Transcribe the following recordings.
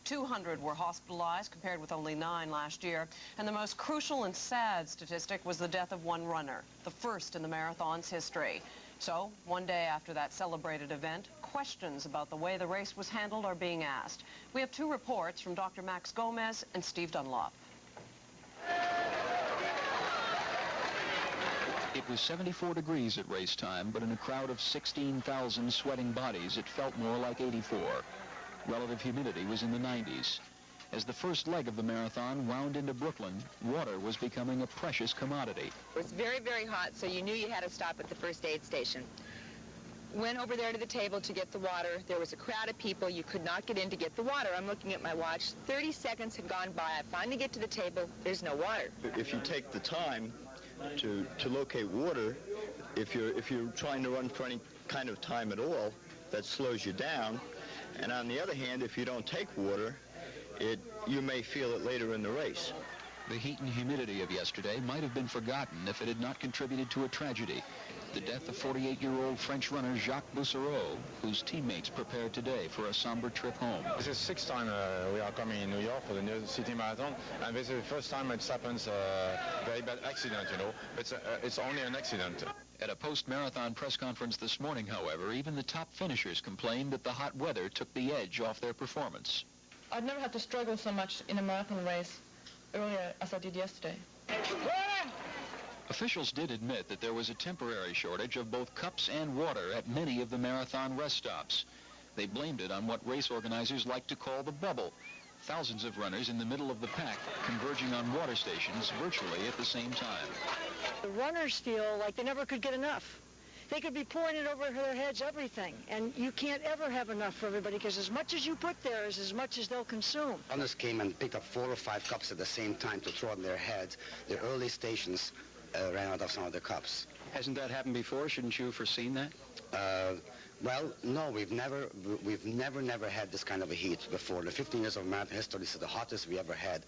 200 were hospitalized, compared with only 9 last year. And the most crucial and sad statistic was the death of one runner, the first in the marathon's history. So, one day after that celebrated event, questions about the way the race was handled are being asked. We have 2 reports from Dr. Max Gomez and Steve Dunlop. It was 74 degrees at race time, but in a crowd of 16,000 sweating bodies, it felt more like 84. Relative humidity was in the 90s. As the first leg of the marathon wound into Brooklyn, water was becoming a precious commodity. It was very, very hot, so you knew you had to stop at the first aid station. Went over there to the table to get the water. There was a crowd of people. You could not get in to get the water. I'm looking at my watch. 30 seconds had gone by. I finally get to the table. There's no water. If you take the time to locate water, if you're trying to run for any kind of time at all, that slows you down. And on the other hand, if you don't take water, you may feel it later in the race. The heat and humidity of yesterday might have been forgotten if it had not contributed to a tragedy. The death of 48-year-old French runner Jacques Boussereau, whose teammates prepared today for a somber trip home. This is the 6th time we are coming in New York for the NYC Marathon, and this is the first time it happens a very bad accident, you know. It's only an accident. At a post-marathon press conference this morning, however, even the top finishers complained that the hot weather took the edge off their performance. I've never had to struggle so much in a marathon race earlier as I did yesterday. Officials did admit that there was a temporary shortage of both cups and water at many of the marathon rest stops. They blamed it on what race organizers like to call the bubble. Thousands of runners in the middle of the pack converging on water stations virtually at the same time. The runners feel like they never could get enough. They could be pouring it over their heads, everything. And you can't ever have enough for everybody, because as much as you put there is as much as they'll consume. Runners came and picked up 4 or 5 cups at the same time to throw on their heads. The early stations ran out of some of the cups. Hasn't that happened before? Shouldn't you have foreseen that? Well, no, we've never had this kind of a heat before. The 15 years of marathon history, this is the hottest we ever had.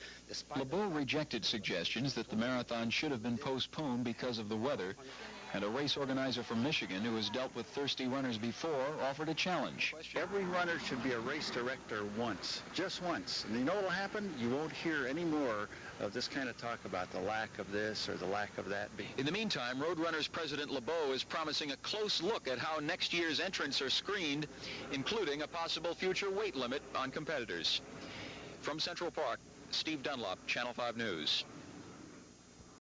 LeBow rejected suggestions that the marathon should have been postponed because of the weather, and a race organizer from Michigan who has dealt with thirsty runners before offered a challenge. Every runner should be a race director once, just once. And you know what will happen? You won't hear any more of this kind of talk about the lack of this or the lack of that. In the meantime, Roadrunners President LeBow is promising a close look at how next year's entrants are screened, including a possible future weight limit on competitors. From Central Park, Steve Dunlop, Channel 5 News.